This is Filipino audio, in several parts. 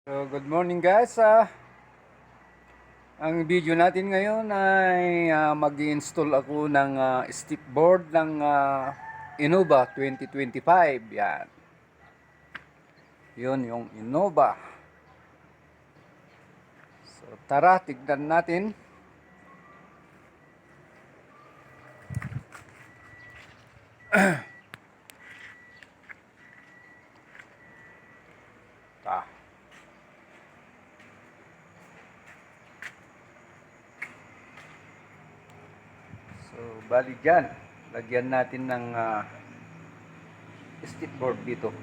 So, good morning guys. Ang video natin ngayon ay mag-i-install ako ng stick board ng Innova 2025. Yan. Yun yung Innova. So, tara, tignan natin. Ah. So, bali dyan. Lagyan natin ng stick board dito.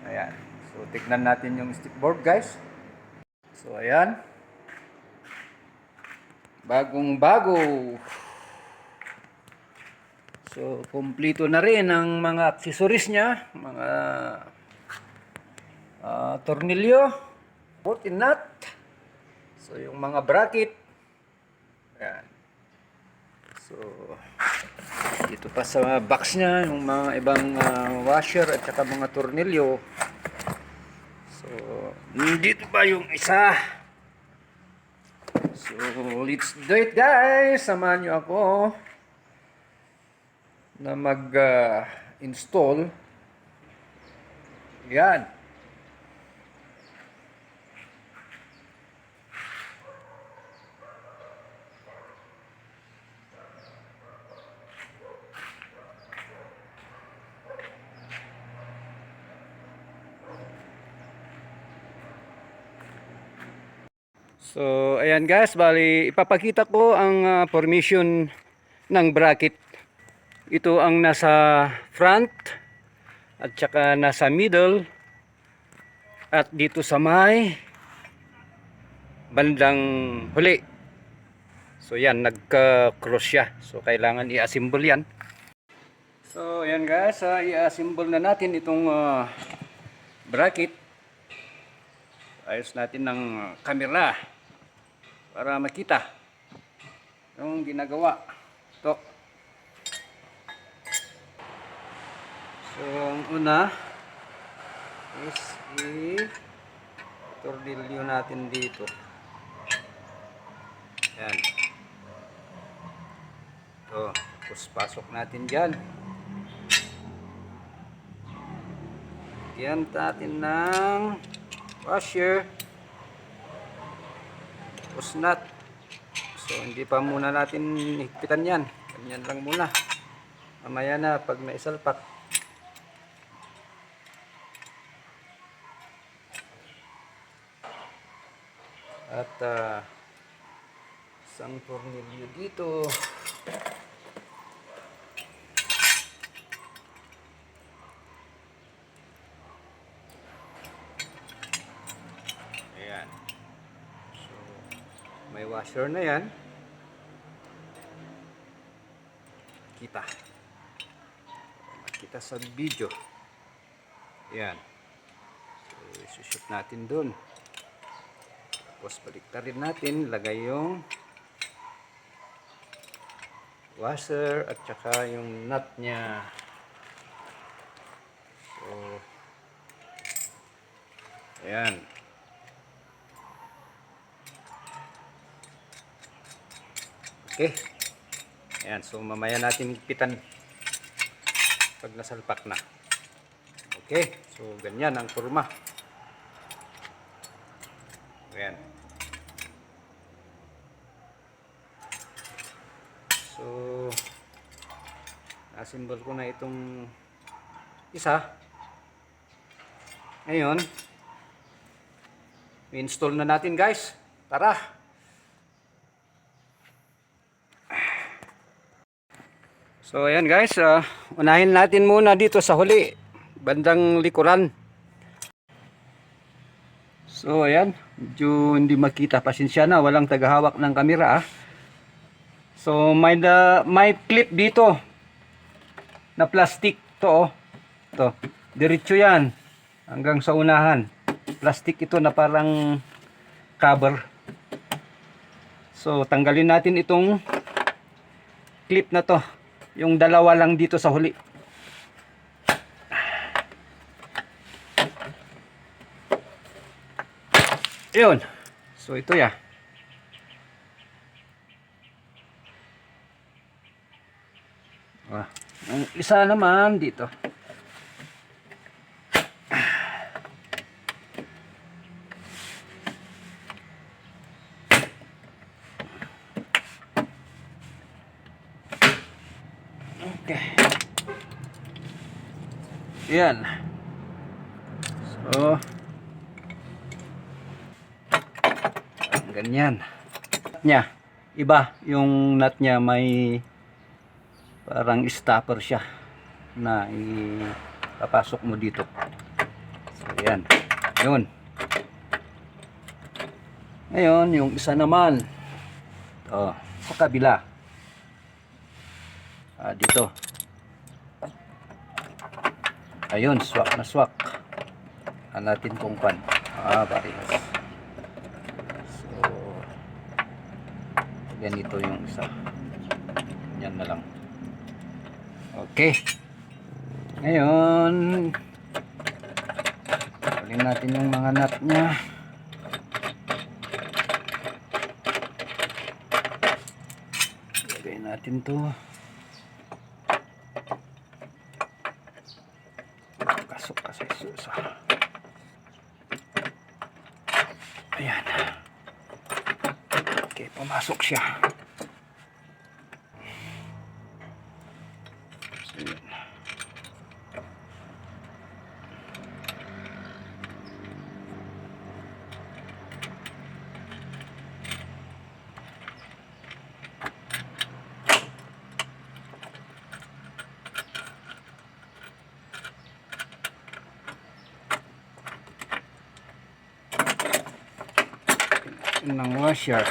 Ayan. So, tignan natin yung stick board guys. So, ayan. Bagong bago. So, kumpleto na rin ang mga accessories niya. Mga tornilyo, 14 nut. So, yung mga bracket. Ayan. So, dito pa sa box niya, yung mga ibang washer at saka mga tornilyo. So, dito pa yung isa. So, let's do it guys. Samahan nyo ako na mag-install. Yan. So, ayan guys, bali ipapakita ko ang formation ng bracket. Ito ang nasa front at saka nasa middle at dito sa may bandang huli. So, yan, nagka-cross siya. So, kailangan i-assemble yan. So, ayan guys, i-assemble na natin itong bracket. Ayos natin ng camera para makita yung ginagawa. Ito. So, ang una is i-tornilyo natin dito. Yan. Ito. Tapos pasok natin dyan. Yan natin ng washer. Tapos nut. So, hindi pa muna natin higpitan yan. Ganyan lang muna. Mamaya na pag naisalpak. At isang tornilyo dito. Ayan. So, may washer na yan. Kita. Makita sa video. Ayan. So, isushoot natin dun. Tapos baliktarin natin, lagay yung washer at saka yung nut niya. So, ayan. Okay. Ayan, so mamaya natin higpitan pag nasalpak na. Okay, so ganyan ang forma. Ayan. So, assemble ko na itong isa. Ngayon, i-install na natin guys. Tara! So, ayan guys. Unahin natin muna dito sa huli. Bandang likuran. So, ayan. Medyo hindi makita. Pasensya na. Walang tagahawak ng kamera ah. So, may clip dito na plastic. Ito oh. Ito. Diretso yan. Hanggang sa unahan. Plastic ito na parang cover. So, tanggalin natin itong clip na to. Yung dalawa lang dito sa huli. Yun. So ito ya. Ang isa naman dito. Okay. Yan. So, ganyan. Nya, iba yung nut niya, may parang stopper siya na ipapasok mo dito. So, yan. Yun. Ngayon, yung isa naman. Sa kabila. Dito. Ayun, swak na swak. Natin kung pan. Parehas. So, ganito yung isa. Yan na lang. Okay. Ngayon, kunin natin yung mga nut nya. Lagay natin to. Pasok kasi susa. Ayan. Okay, pumasok siya. So, yun. Ng washer.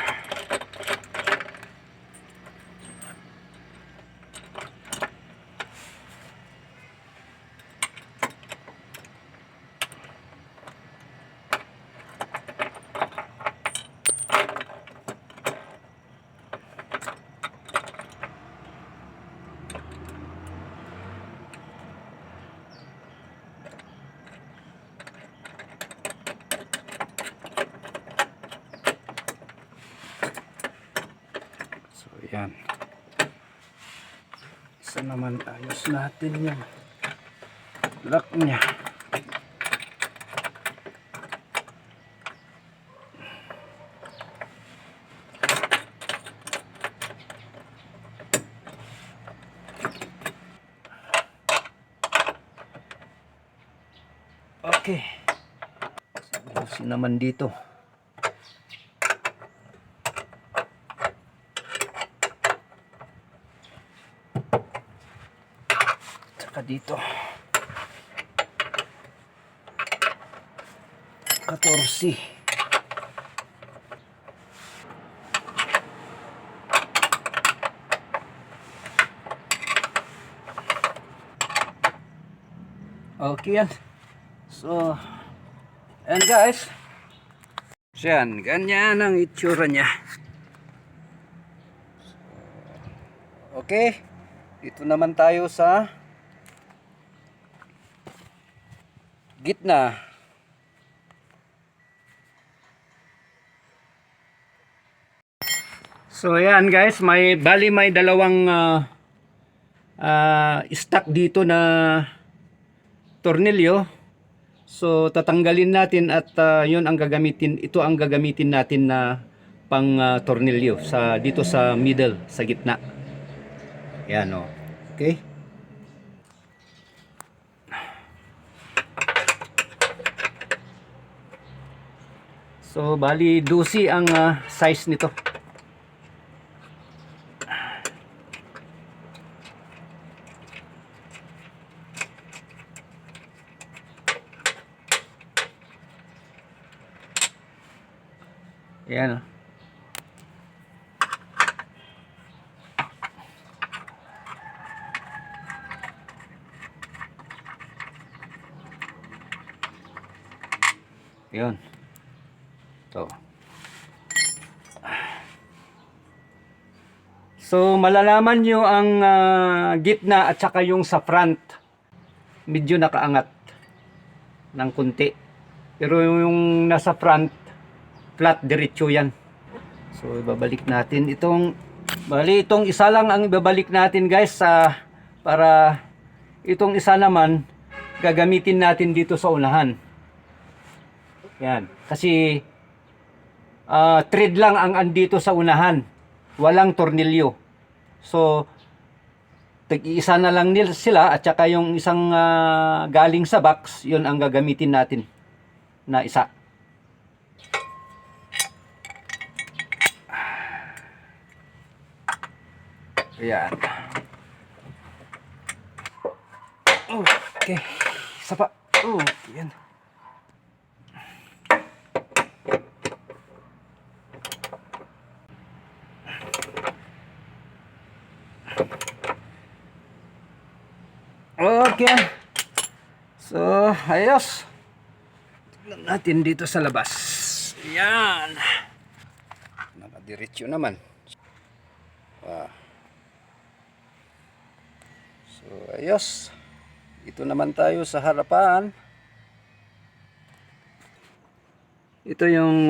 Yan. Isa naman ayos natin yung lock niya. Okay. Ayusin naman dito. Dito 14. Okay yan. So, and guys, yan, ganyan ang itsura niya. Okay, dito naman tayo sa gitna. So ayan guys, may dalawang stock dito na tornilyo. So tatanggalin natin at yun ang gagamitin, ito ang gagamitin natin na pang tornilyo sa dito sa middle, sa gitna. Ayan o. Okay? So bali 12 ang size nito. Ayan. Yun. To. So malalaman nyo ang gitna at saka yung sa front medyo nakaangat ng kunti, pero yung nasa front flat diretso yan. So ibabalik natin itong, bali itong isa lang ang ibabalik natin guys, para itong isa naman gagamitin natin dito sa unahan. Yan, kasi thread lang ang andito sa unahan, walang tornilyo. So tig-isa na lang nila sila, at saka yung isang galing sa box, yun ang gagamitin natin na isa. Ayan. Okay. Isa pa. Yan. Okay. So, ayos. Tignan natin dito sa labas. Yan. Nakadiretso naman. So, ayos. Ito naman tayo sa harapan. Ito yung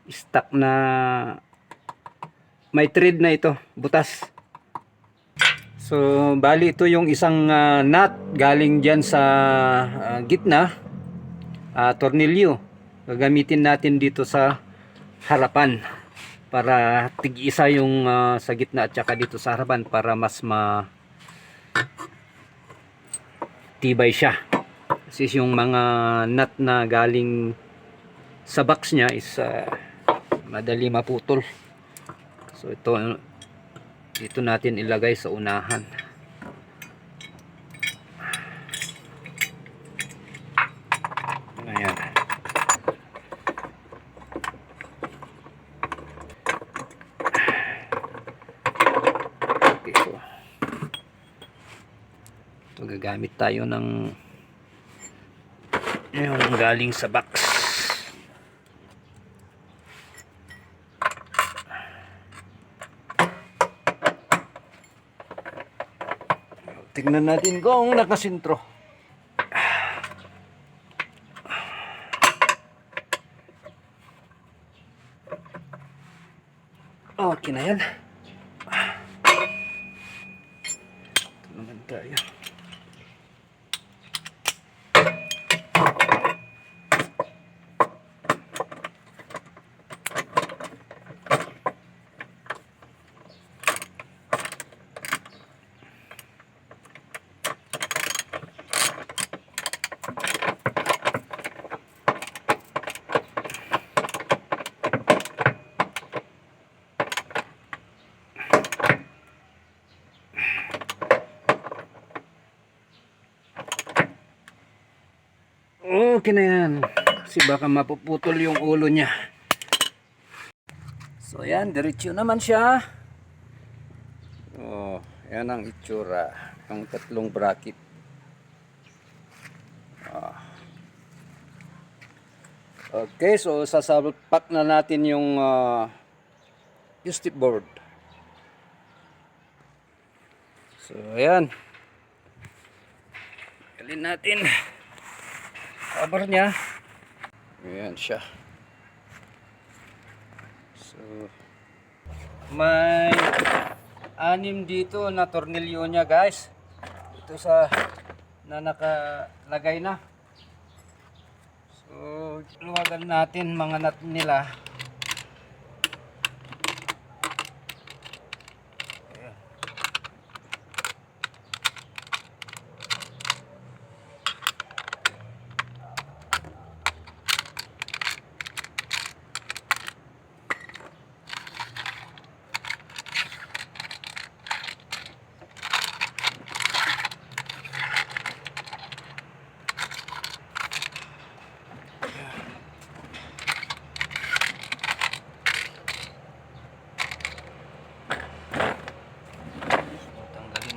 stock na may thread na ito, butas. So, bali ito yung isang nut galing dyan sa gitna, tornilyo. Gagamitin natin dito sa harapan para tig-isa yung sa gitna at saka dito sa harapan para mas tibay siya. Kasi yung mga nut na galing sa box niya is madali maputol. So dito natin ilagay sa unahan. Ayan. Okay, so ito gagamit tayo ng yung galing sa box. Tingnan natin kung nakasintro. Okay na yan. Ito naman tayo. Okay na yan. Kasi baka mapuputol yung ulo niya. So yan, diretso naman siya. Yan ang itsura. Ang tatlong bracket. Okay, so sasapak na natin yung step board. So ayan. Galin natin cover niya. Ayan siya. So may 6 dito na tornilyo niya guys. Ito sa na nakalagay na. So luwagan natin mga nut nila.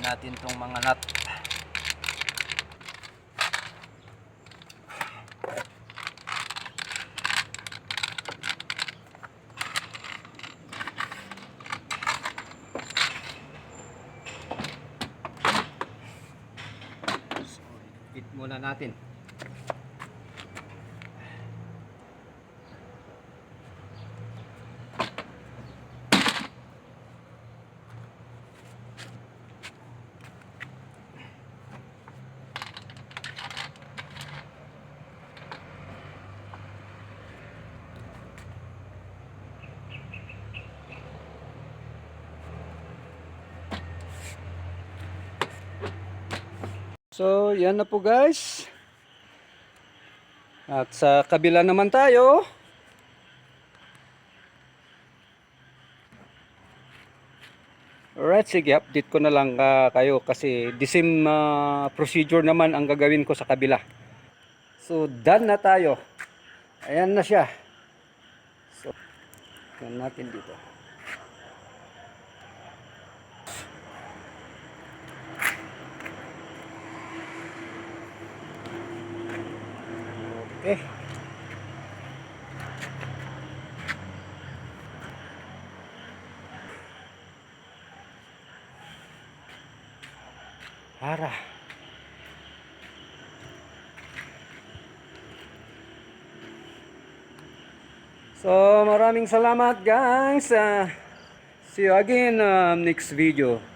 Natin tong mga nut. So, fit muna natin. So, yan na po guys. At sa kabila naman tayo. Alright, sige, update ko na lang kayo kasi the same procedure naman ang gagawin ko sa kabila. So, done na tayo. Ayan na siya. So, yan natin dito. Okay. Para. So, maraming salamat guys. See you again next video.